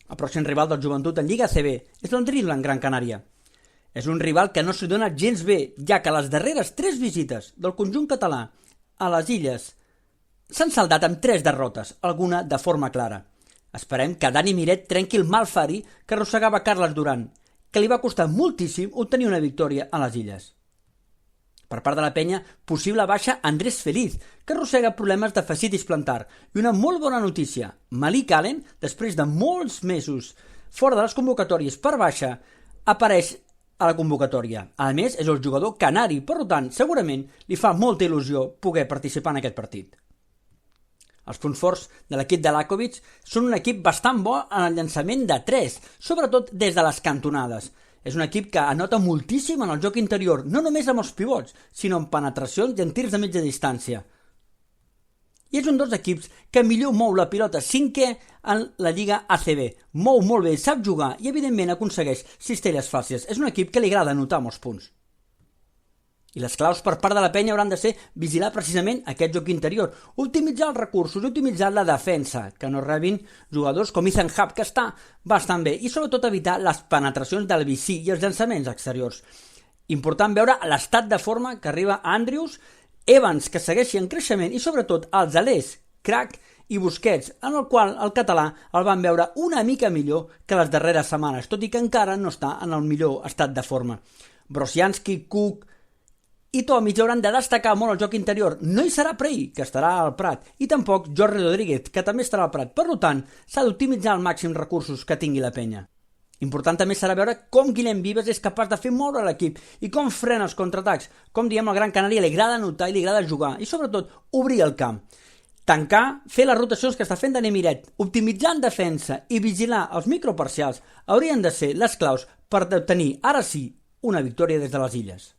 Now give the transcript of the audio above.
El pròxim rival del Joventut en Lliga ACB és l'Ondrilo en Gran Canària. És un rival que no s'hi dona gens bé, ja que les darreres 3 visites del conjunt català a les Illes s'han saldat amb 3 derrotes, alguna de forma clara. Esperem que Dani Miret trenqui el mal fari que arrossegava Carles Duran, que li va costar moltíssim obtenir una victòria a les Illes. Per part de la penya, possible baixa Andrés Feliz, que arrossega problemes de fascitis plantar. I una molt bona notícia, Malik Allen, després de molts mesos fora de les convocatòries per baixa, apareix a la convocatòria. A més, és el jugador canari, per tant, segurament li fa molta il·lusió poder participar en aquest partit. Els punts forts de l'equip de Lakovic són un equip bastant bo en el llançament de 3, sobretot des de les cantonades. És un equip que anota moltíssim en el joc interior, no només amb els pivots, sinó en penetracions i en tirs de mitja distància. I és un dels equips que millor mou la pilota 5è en la Lliga ACB. Mou molt bé, sap jugar i evidentment aconsegueix cistelles fàcils. És un equip que li agrada anotar molts punts. I les claus per part de la penya hauran de ser vigilar precisament aquest joc interior, optimitzar els recursos i optimitzar la defensa, que no rebin jugadors com Ethan Hub, que està bastant bé, i sobretot evitar les penetracions del BC i els llançaments exteriors. Important veure l'estat de forma que arriba Andrews, Evans, que segueixi en creixement, i sobretot els alers, Crac i Busquets, en el qual el català el van veure una mica millor que les darreres setmanes, tot i que encara no està en el millor estat de forma. Brosianski, Cook i Tomic hauran de destacar molt el joc interior. No hi serà Prey, que estarà al Prat, i tampoc Jorge Rodríguez, que també estarà al Prat. Per tant, s'ha d'optimitzar al màxim recursos que tingui la penya. Important també serà veure com Guillem Vives és capaç de fer moure l'equip i com frena els contraatacs. Com diem, al Gran Canària li agrada anotar i li agrada jugar, i sobretot obrir el camp. Tancar, fer les rotacions que està fent Dani Miret, optimitzar en defensa i vigilar els microparcials haurien de ser les claus per obtenir, ara sí, una victòria des de les Illes.